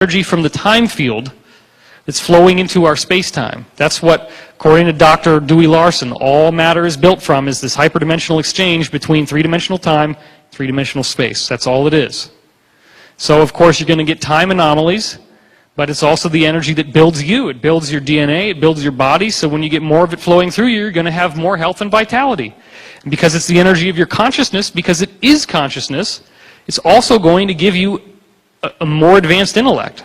energy from the time field that's flowing into our space-time. That's what, according to Dr. Dewey Larson, all matter is built from, is this hyperdimensional exchange between three-dimensional time, three-dimensional space. That's all it is. So, of course, you're going to get time anomalies, but it's also the energy that builds you. It builds your DNA, it builds your body, so when you get more of it flowing through you, you're going to have more health and vitality. And because it's the energy of your consciousness, because it is consciousness, it's also going to give you a more advanced intellect.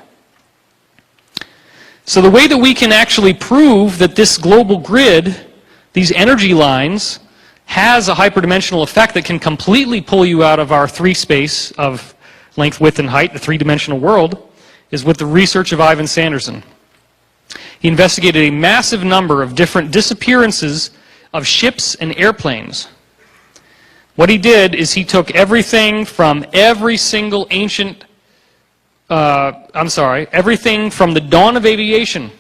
So the way that we can actually prove that this global grid, these energy lines, has a hyperdimensional effect that can completely pull you out of our three space of length, width, and height, the three-dimensional world, is with the research of Ivan Sanderson. He investigated a massive number of different disappearances of ships and airplanes. What he did is he took everything from every single ancient everything from the dawn of aviation,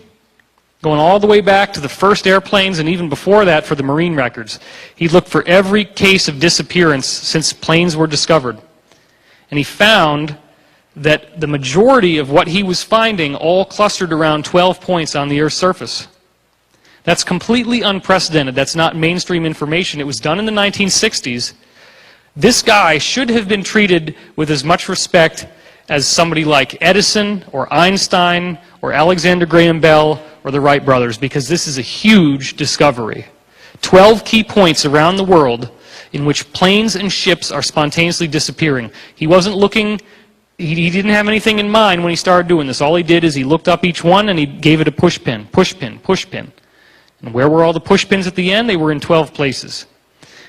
going all the way back to the first airplanes and even before that for the marine records. He looked for every case of disappearance since planes were discovered. And he found that the majority of what he was finding all clustered around 12 points on the Earth's surface. That's completely unprecedented. That's not mainstream information. It was done in the 1960s. This guy should have been treated with as much respect as somebody like Edison or Einstein or Alexander Graham Bell or the Wright brothers, because this is a huge discovery. 12 key points around the world in which planes and ships are spontaneously disappearing. He wasn't looking, he didn't have anything in mind when he started doing this. All he did is he looked up each one and he gave it a push pin, push pin, push pin. And where were all the push pins at the end? They were in 12 places.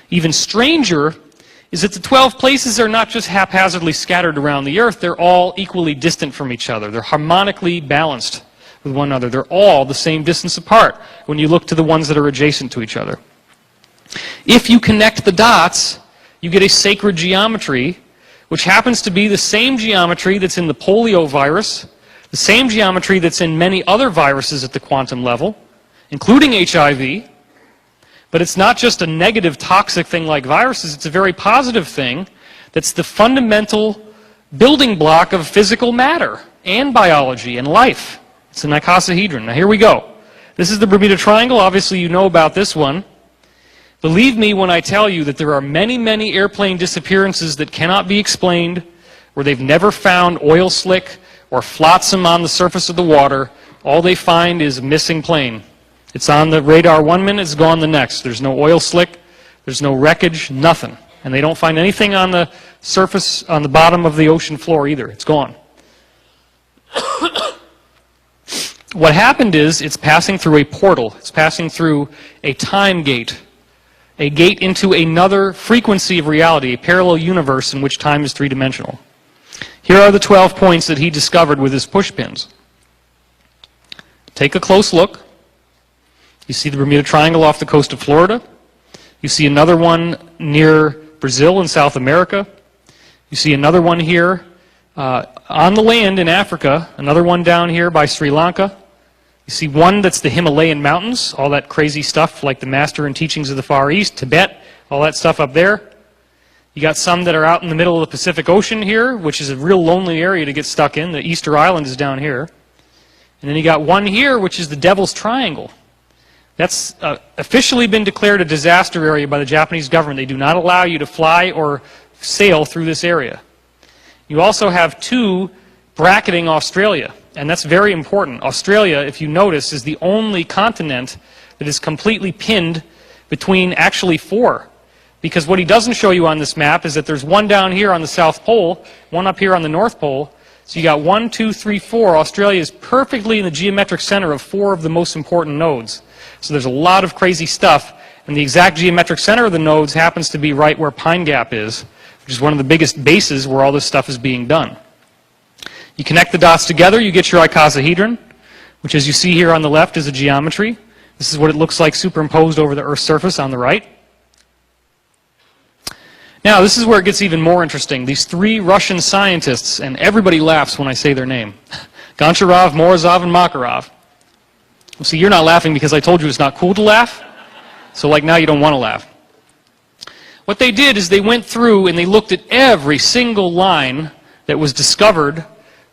Even stranger is that the 12 places are not just haphazardly scattered around the Earth, they're all equally distant from each other. They're harmonically balanced with one another. They're all the same distance apart when you look to the ones that are adjacent to each other. If you connect the dots, you get a sacred geometry, which happens to be the same geometry that's in the polio virus, the same geometry that's in many other viruses at the quantum level, including HIV. But it's not just a negative, toxic thing like viruses. It's a very positive thing that's the fundamental building block of physical matter and biology and life. It's an icosahedron. Now here we go. This is the Bermuda Triangle. Obviously you know about this one. Believe me when I tell you that there are many, many airplane disappearances that cannot be explained, where they've never found oil slick or flotsam on the surface of the water. All they find is a missing plane. It's on the radar 1 minute, it's gone the next. There's no oil slick, there's no wreckage, nothing. And they don't find anything on the surface, on the bottom of the ocean floor either. It's gone. What happened is it's passing through a portal. It's passing through a time gate. A gate into another frequency of reality, a parallel universe in which time is three-dimensional. Here are the 12 points that he discovered with his push pins. Take a close look. You see the Bermuda Triangle off the coast of Florida. You see another one near Brazil in South America. You see another one here on the land in Africa. Another one down here by Sri Lanka. You see one that's the Himalayan mountains, all that crazy stuff like the Master and Teachings of the Far East, Tibet, all that stuff up there. You got some that are out in the middle of the Pacific Ocean here, which is a real lonely area to get stuck in. The Easter Island is down here. And then you got one here, which is the Devil's Triangle. That's officially been declared a disaster area by the Japanese government. They do not allow you to fly or sail through this area. You also have two bracketing Australia, and that's very important. Australia, if you notice, is the only continent that is completely pinned between actually four. Because what he doesn't show you on this map is that there's one down here on the South Pole, one up here on the North Pole. So you got 1, 2, 3, 4. Australia is perfectly in the geometric center of four of the most important nodes. So there's a lot of crazy stuff, and the exact geometric center of the nodes happens to be right where Pine Gap is, which is one of the biggest bases where all this stuff is being done. You connect the dots together, you get your icosahedron, which as you see here on the left is a geometry. This is what it looks like superimposed over the Earth's surface on the right. Now, this is where it gets even more interesting. These three Russian scientists, and everybody laughs when I say their name, Goncharov, Morozov, and Makarov. Well, see, you're not laughing because I told you it's not cool to laugh. So like now you don't want to laugh. What they did is they went through and they looked at every single line that was discovered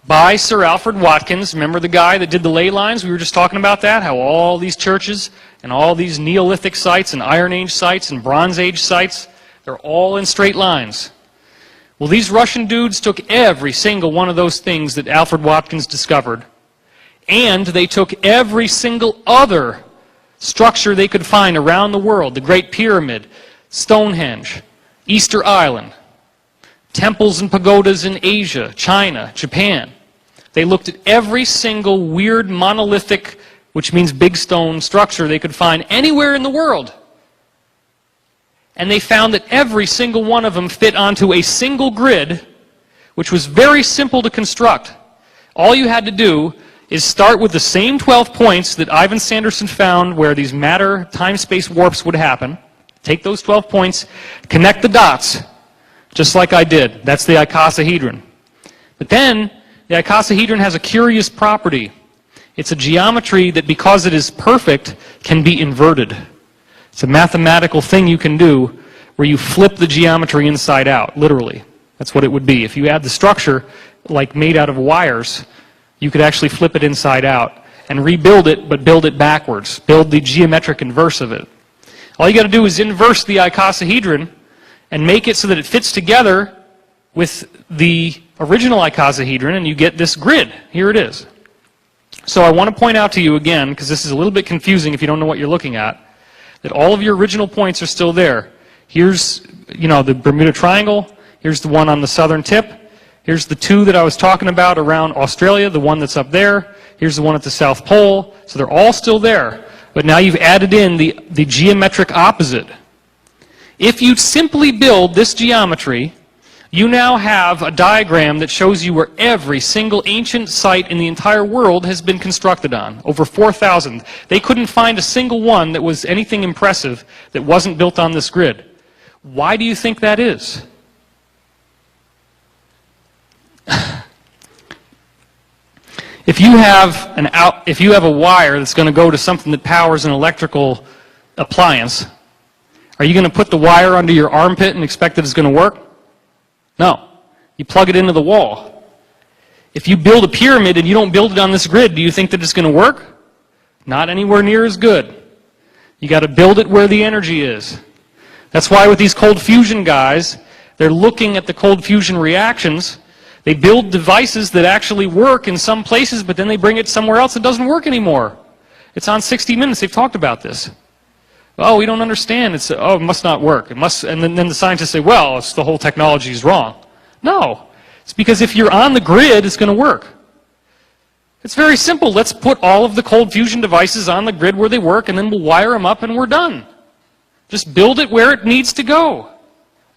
by Sir Alfred Watkins. Remember the guy that did the ley lines? We were just talking about that, how all these churches and all these Neolithic sites and Iron Age sites and Bronze Age sites, they're all in straight lines. Well, these Russian dudes took every single one of those things that Alfred Watkins discovered, and they took every single other structure they could find around the world, the Great Pyramid, Stonehenge, Easter Island, temples and pagodas in Asia, China, Japan. They looked at every single weird monolithic, which means big stone structure they could find anywhere in the world. And they found that every single one of them fit onto a single grid, which was very simple to construct. All you had to do is start with the same 12 points that Ivan Sanderson found where these matter time-space warps would happen. Take those 12 points, connect the dots, just like I did. That's the icosahedron. But then, the icosahedron has a curious property. It's a geometry that, because it is perfect, can be inverted. It's a mathematical thing you can do where you flip the geometry inside out, literally. That's what it would be. If you had the structure, like made out of wires, you could actually flip it inside out and rebuild it, but build it backwards. Build the geometric inverse of it. All you got to do is inverse the icosahedron and make it so that it fits together with the original icosahedron, and you get this grid. Here it is. So I want to point out to you again, because this is a little bit confusing if you don't know what you're looking at, that all of your original points are still there. Here's, the Bermuda Triangle. Here's the one on the southern tip. Here's the two that I was talking about around Australia, the one that's up there. Here's the one at the South Pole. So they're all still there. But now you've added in the geometric opposite. If you simply build this geometry, you now have a diagram that shows you where every single ancient site in the entire world has been constructed on. Over 4,000. They couldn't find a single one that was anything impressive that wasn't built on this grid. Why do you think that is? If you have a wire that's going to go to something that powers an electrical appliance, are you going to put the wire under your armpit and expect that it's going to work? No. You plug it into the wall. If you build a pyramid and you don't build it on this grid, do you think that it's going to work? Not anywhere near as good. You got to build it where the energy is. That's why with these cold fusion guys, they're looking at the cold fusion reactions. They build devices that actually work in some places, but then they bring it somewhere else that doesn't work anymore. It's on 60 Minutes. They've talked about this. Oh, we don't understand. It must not work. It must, and then the scientists say, well, it's the whole technology is wrong. No. It's because if you're on the grid, it's going to work. It's very simple. Let's put all of the cold fusion devices on the grid where they work, and then we'll wire them up, and we're done. Just build it where it needs to go.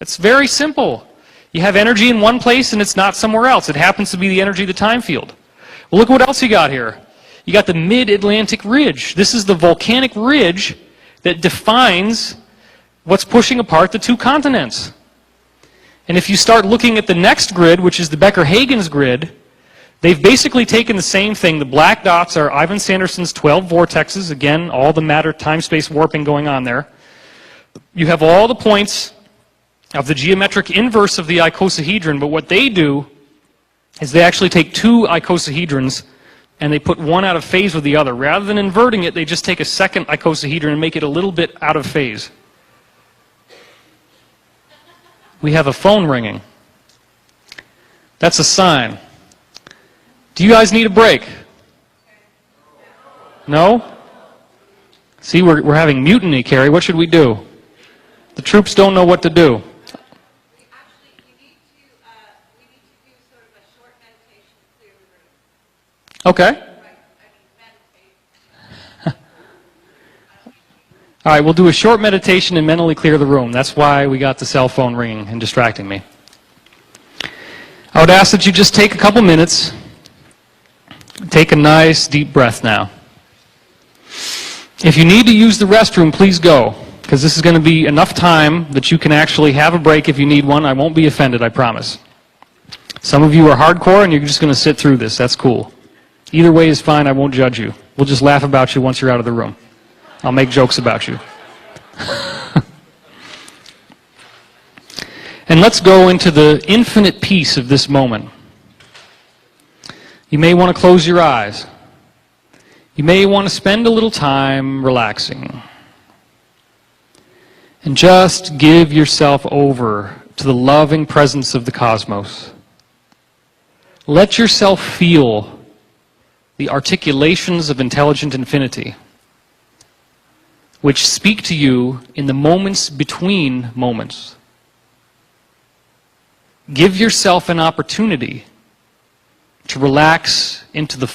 It's very simple. You have energy in one place, and it's not somewhere else. It happens to be the energy of the time field. Well, look what else you got here. You got the Mid-Atlantic Ridge. This is the volcanic ridge that defines what's pushing apart the two continents. And if you start looking at the next grid, which is the Becker-Huygens grid, they've basically taken the same thing. The black dots are Ivan Sanderson's 12 vortexes. Again, all the matter, time-space warping going on there. You have all the points of the geometric inverse of the icosahedron, but what they do is they actually take two icosahedrons and they put one out of phase with the other. Rather than inverting it, they just take a second icosahedron and make it a little bit out of phase. We have a phone ringing. That's a sign. Do you guys need a break? No? See, we're having mutiny, Carrie. What should we do? The troops don't know what to do. Actually, we need to do sort of a short meditation to clear the room. Okay. Meditate. All right, we'll do a short meditation and mentally clear the room. That's why we got the cell phone ringing and distracting me. I would ask that you just take a couple minutes. Take a nice deep breath now. If you need to use the restroom, please go, because this is going to be enough time that you can actually have a break if you need one. I won't be offended, I promise. Some of you are hardcore and you're just going to sit through this. That's cool. Either way is fine. I won't judge you. We'll just laugh about you once you're out of the room. I'll make jokes about you. And let's go into the infinite peace of this moment. You may want to close your eyes. You may want to spend a little time relaxing. And just give yourself over to the loving presence of the cosmos. Let yourself feel the articulations of intelligent infinity, which speak to you in the moments between moments. Give yourself an opportunity to relax into the